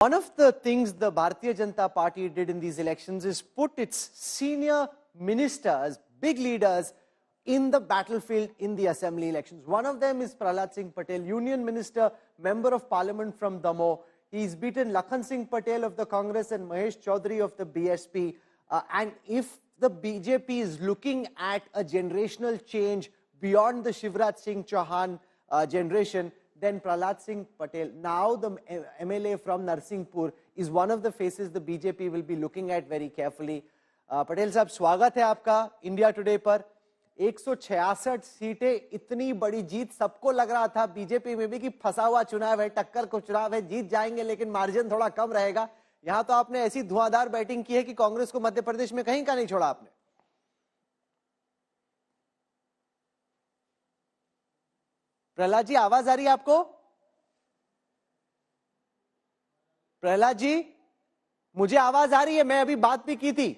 One of the things the Bharatiya Janata Party did in these elections is put its senior ministers, big leaders, in the battlefield in the assembly elections. One of them is Prahlad Singh Patel, Union Minister, Member of Parliament from Damoh. He's beaten Lakhan Singh Patel of the Congress and Mahesh Chaudhary of the BSP. And if the BJP is looking at a generational change beyond the Shivraj Singh Chauhan generation, then Prahlad Singh Patel, now the MLA from Narsinghpur, is one of the faces the BJP will be looking at very carefully. Patel साहब, स्वागत है आपका India today पर। 166 सीटें, इतनी बड़ी जीत, सबको लग रहा था बीजेपी में भी कि फंसा हुआ चुनाव है, टक्कर को चुनाव है, जीत जाएंगे लेकिन मार्जिन थोड़ा कम रहेगा। यहां तो आपने ऐसी धुआंधार बैटिंग की है कि कांग्रेस को मध्य प्रदेश में कहीं का नहीं छोड़ा आपने। प्रहलाद जी, आवाज आ रही है आपको? प्रहलाद जी, मुझे आवाज आ रही है, मैं अभी बात भी की थी।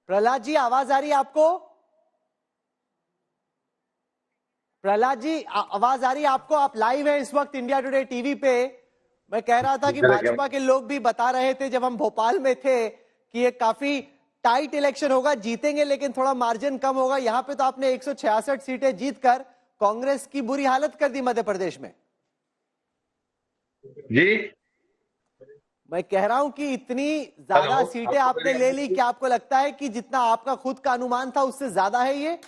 प्रहलाद जी, आवाज आ रही है आपको? प्रहलाद जी, आवाज आ रही है आपको? आप लाइव हैं इस वक्त इंडिया टुडे टीवी पे। मैं कह रहा था कि भाजपा के लोग भी बता रहे थे जब हम भोपाल में थे कि ये काफी टाइट इलेक्शन होगा, जीतेंगे लेकिन थोड़ा मार्जिन कम होगा। यहां पे तो आपने 166 सीटें जीतकर कांग्रेस की बुरी हालत कर दी मध्य प्रदेश में। जी, मैं कह रहा हूं कि इतनी ज्यादा सीटें आपने ले ली, क्या आपको लगता है कि जितना आपका खुद का अनुमान था उससे ज्यादा है ये?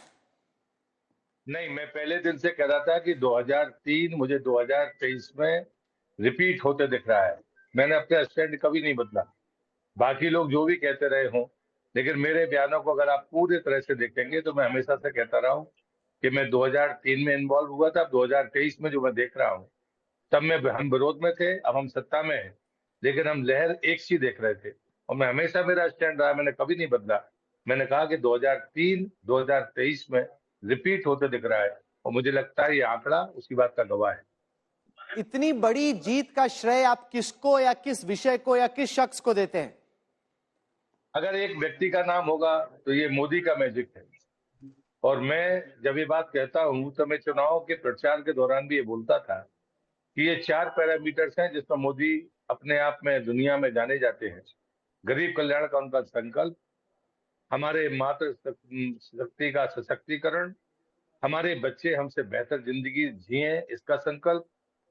नहीं, मैं पहले दिन से कह रहा था कि 2003 मुझे 2023 में रिपीट होते दिख रहा है। मैंने अपना स्टैंड कभी नहीं बदला, बाकी लोग जो भी कहते रहे हों, लेकिन मेरे बयानों को अगर आप पूरी तरह से देखेंगे तो मैं हमेशा से कहता रहा हूं कि मैं 2003 में इन्वॉल्व हुआ था। 2023 में जो मैं देख रहा हूं, तब में हम विरोध में थे, अब हम सत्ता में हैं, लेकिन हम लहर एक सी देख रहे थे। और मैं हमेशा, मेरा स्टैंड रहा, मैंने कभी नहीं बदला। मैंने कहा कि 2003 2023 में रिपीट होते दिख रहा है, और मुझे लगता है ये आंकड़ा उसी बात का गवाह है। इतनी बड़ी जीत का श्रेय आप किसको या किस विषय को या किस शख्स को देते हैं? अगर एक व्यक्ति का नाम होगा तो ये मोदी का मैजिक है। और मैं जब ये बात कहता हूं तो मैं चुनाव के प्रचार के दौरान भी ये बोलता था कि ये 4 पैरामीटर्स हैं जिसमें मोदी अपने आप में दुनिया में जाने जाते हैं। गरीब कल्याण का उनका संकल्प, हमारे मातृ शक्ति का सशक्तिकरण, हमारे बच्चे हमसे बेहतर जिंदगी जिए इसका संकल्प,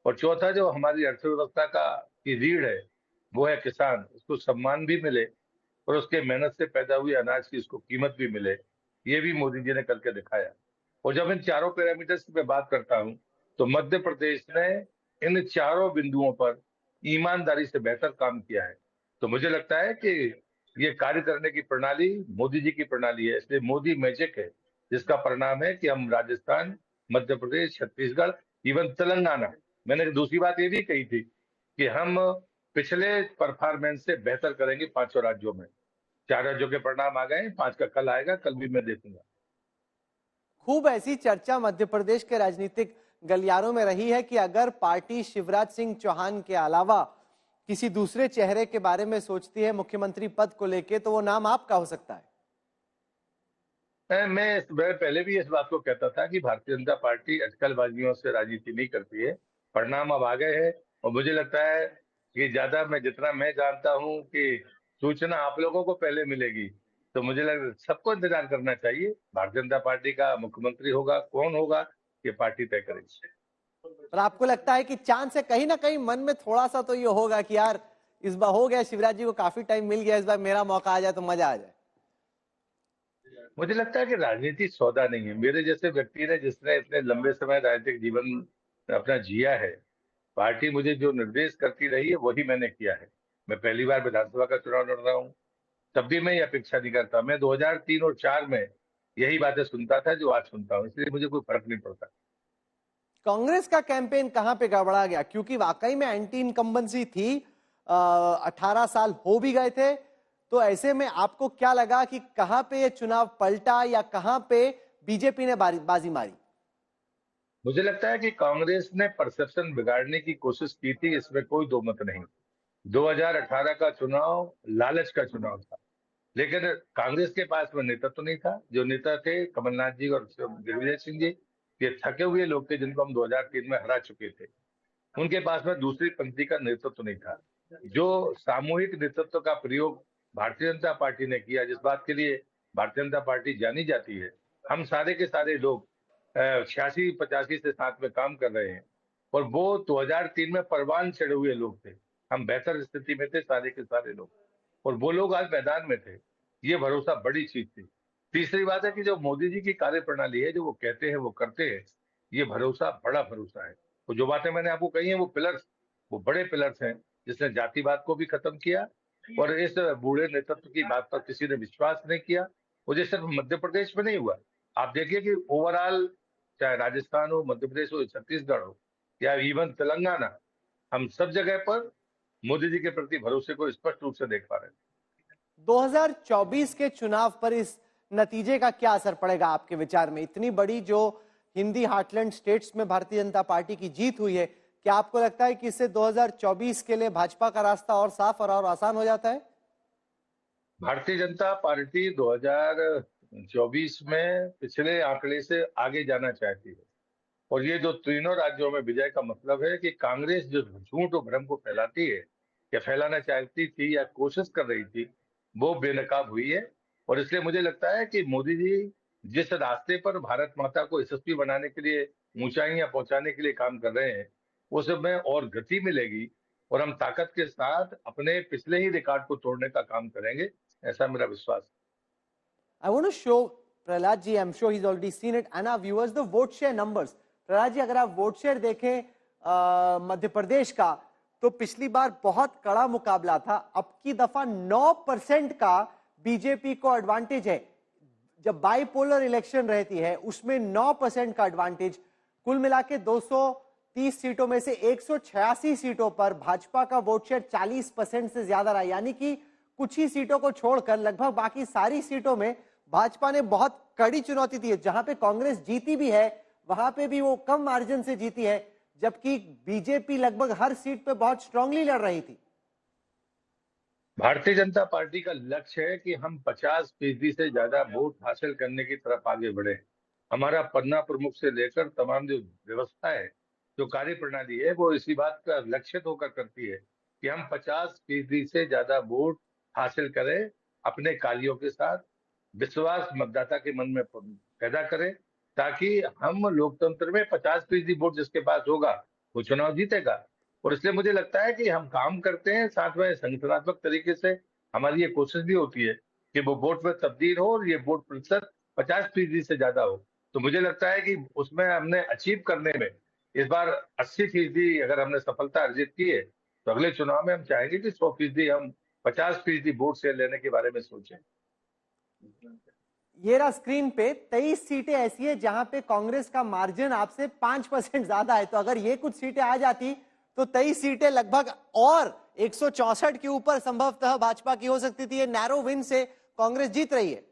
और चौथा जो हमारी अर्थव्यवस्था का की रीढ़ है वो है किसान, उसको सम्मान भी मिले और उसके मेहनत से पैदा हुई अनाज की उसको कीमत भी मिले। ये भी मोदी जी ने करके दिखाया। और जब इन चारों पैरामीटर्स की मैं बात करता हूं तो मध्य प्रदेश ने इन चारों बिंदुओं पर ईमानदारी से बेहतर काम किया है। तो मुझे लगता है कि ये कार्य करने की प्रणाली मोदी जी की प्रणाली है, इसलिए मोदी मैजिक है, जिसका परिणाम है कि हम राजस्थान, मध्य प्रदेश, छत्तीसगढ़, इवन तेलंगाना, मैंने दूसरी बात ये भी कही थी कि हम पिछले परफॉर्मेंस से बेहतर करेंगे 5 राज्यों में। 4 राज्यों के परिणाम आ गए, 5 का कल आएगा, कल भी मैं देखूंगा। खूब ऐसी चर्चा मध्य प्रदेश के राजनीतिक गलियारों में रही है कि अगर पार्टी शिवराज सिंह चौहान के अलावा किसी दूसरे चेहरे के बारे में सोचती है मुख्यमंत्री पद को लेके, तो वो नाम आपका हो सकता है। मैं पहले भी इस बात को कहता था कि भारतीय जनता पार्टी अटकलबाजियों से राजनीति नहीं करती है। परिणाम अब आ गए हैं और मुझे लगता है कि ज्यादा जितना मैं जानता हूं कि सूचना आप लोगों को पहले मिलेगी, तो मुझे सबको इंतजार करना चाहिए। भारतीय जनता पार्टी का मुख्यमंत्री होगा, कौन होगा, ये पार्टी तय करेगी। और आपको लगता है कि चांस है कहीं ना कहीं मन में थोड़ा सा तो ये होगा कि यार इस बार हो गया, शिवराज जी को काफी टाइम मिल गया, इस बार मेरा मौका आ जाए तो मजा आ जाए? मुझे लगता है कि राजनीति सौदा नहीं है। मेरे जैसे व्यक्ति ने, जिसने इतने लंबे समय राजनीतिक जीवन अपना जिया है, पार्टी मुझे जो निर्देश करती रही है वही मैंने किया है। मैं पहली बार विधानसभा का चुनाव लड़ रहा हूँ, तब भी मैं ये अपेक्षा नहीं करता। मैं 2003 और 4 में यही बातें सुनता था जो आज सुनता हूँ, इसलिए मुझे कोई फर्क नहीं पड़ता। कांग्रेस का कैंपेन कहां पे गड़बड़ा गया? क्योंकि वाकई में एंटी इनकम्बेंसी थी, 18 साल हो भी गए थे, तो ऐसे में आपको क्या लगा कि कहां पे ये चुनाव पलटा या कहां पे बीजेपी ने बाजी मारी? मुझे लगता है कि कांग्रेस ने परसेप्शन बिगाड़ने की कोशिश की थी, इसमें कोई दो मत नहीं। 2018 का चुनाव लालच का चुनाव था, लेकिन कांग्रेस के पास में नेता तो नहीं था। जो नेता थे कमलनाथ जी और दिग्विजय सिंह जी, ये थके हुए लोग थे जिनको हम 2003 में हरा चुके थे। उनके पास में दूसरी पंक्ति का नेतृत्व नहीं था। जो सामूहिक नेतृत्व का प्रयोग भारतीय जनता पार्टी ने किया, जिस बात के लिए भारतीय जनता पार्टी जानी जाती है, हम सारे के सारे लोग 86-85 से साथ में काम कर रहे हैं, और वो 2003 में परवान चढ़े हुए लोग थे। हम बेहतर स्थिति में थे सारे के सारे लोग, और वो लोग आज मैदान में थे। ये भरोसा बड़ी चीज थी। तीसरी बात है कि जो मोदी जी की कार्य प्रणाली है, जो वो कहते हैं वो करते हैं, ये भरोसा बड़ा भरोसा है। तो जो बातें मैंने आपको कही है वो पिलर्स, वो बड़े पिलर्स हैं, जिसने जातिवाद को भी खत्म किया, और इस बूढ़े नेतृत्व की बात पर किसी ने विश्वास नहीं किया। और ये सिर्फ मध्य प्रदेश में नहीं हुआ, आप देखिए कि ओवरऑल चाहे राजस्थान हो, मध्य प्रदेश हो, छत्तीसगढ़ हो, या इवन तेलंगाना, हम सब जगह पर मोदी जी के प्रति भरोसे को स्पष्ट रूप से देख पा रहे हैं। 2024 के चुनाव पर इस नतीजे का क्या असर पड़ेगा आपके विचार में? इतनी बड़ी जो हिंदी हार्टलैंड स्टेट्स में भारतीय जनता पार्टी की जीत हुई है, क्या आपको लगता है कि इससे 2024 के लिए भाजपा का रास्ता और साफ और आसान हो जाता है? भारतीय जनता पार्टी 2024 में पिछले आंकड़े से आगे जाना चाहती है, और ये जो तीनों राज्यों में विजय का मतलब है कि कांग्रेस जो झूठ और भ्रम को फैलाती है या फैलाना चाहती थी या कोशिश कर रही थी, वो बेनकाब हुई है। और इसलिए मुझे लगता है कि मोदी जी जिस रास्ते पर भारत माता को यशस्वी बनाने के लिए, ऊंचाइयां पहुंचाने के लिए काम कर रहे हैं, उस में और गति मिलेगी, और हम ताकत के साथ अपने पिछले ही रिकॉर्ड को तोड़ने का काम करेंगे, ऐसा मेरा विश्वास है। I want to show Prahlad ji, I'm sure he's already seen it, and our viewers, the vote share numbers. Prahlad ji, अगर आप वोट शेयर देखें मध्य प्रदेश का, तो पिछली बार बहुत कड़ा मुकाबला था। अब की दफा 9% का बीजेपी को एडवांटेज है। जब बाइपोलर इलेक्शन रहती है उसमें 9% का एडवांटेज। कुल मिला के 230 सीटों में से 186 सीटों पर भाजपा का वोट शेयर 40% से ज्यादा रहा, यानी कि कुछ ही सीटों को छोड़कर लगभग बाकी सारी सीटों में भाजपा ने बहुत कड़ी चुनौती दी है। जहां पे कांग्रेस जीती भी है वहां पे भी वो कम मार्जिन से जीती है, जबकि बीजेपी लगभग हर सीट पे बहुत स्ट्रांगली लड़ रही थी। भारतीय जनता पार्टी का लक्ष्य है कि हम 50% से ज्यादा वोट हासिल करने की तरफ आगे बढ़े। हमारा पन्ना प्रमुख से लेकर तमाम जो व्यवस्था है, जो कार्य प्रणाली है, वो इसी बात का लक्ष्य होकर करती है कि हम 50% से ज्यादा वोट हासिल करें, अपने कार्यों के साथ विश्वास मतदाता के मन में पैदा करें, ताकि हम लोकतंत्र में 50% वोट जिसके पास होगा वो चुनाव जीतेगा। और इसलिए मुझे लगता है कि हम काम करते हैं, साथ में संगठनात्मक तरीके से हमारी ये कोशिश भी होती है कि वो वोट में तब्दील हो और ये वोट प्रतिशत 50% से ज्यादा हो। तो मुझे लगता है कि उसमें हमने अचीव करने में इस बार 80% अगर हमने सफलता अर्जित की है, तो अगले चुनाव में हम चाहेंगे कि 100% हम 50% वोट शेयर लेने के बारे में सोचें। ये रहा स्क्रीन पे 23 सीटें ऐसी है जहां पे कांग्रेस का मार्जिन आपसे 5% ज्यादा है। तो अगर ये कुछ सीटें आ जाती तो 23 सीटें लगभग और 164 के ऊपर संभवतः भाजपा की हो सकती थी। ये नैरो विन से कांग्रेस जीत रही है।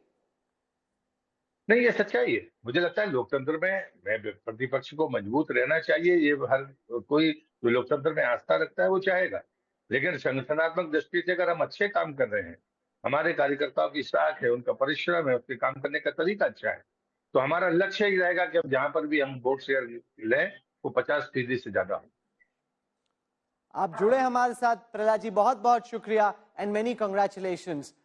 नहीं, ये सच्चाई है। मुझे लगता है लोकतंत्र में प्रतिपक्ष को मजबूत रहना चाहिए। ये हर कोई जो लोकतंत्र में आस्था रखता है वो चाहेगा। लेकिन संगठनात्मक दृष्टि से अगर हम अच्छे काम कर रहे हैं, हमारे कार्यकर्ताओं की साख है, उनका परिश्रम है, उसके काम करने का तरीका अच्छा है, तो हमारा लक्ष्य ही रहेगा कि हम जहां पर भी हम वोट शेयर लें वो 50% से ज्यादा हो। आप जुड़े हमारे साथ प्रहलाद जी, बहुत बहुत शुक्रिया एंड मेनी कंग्रेचुलेशंस।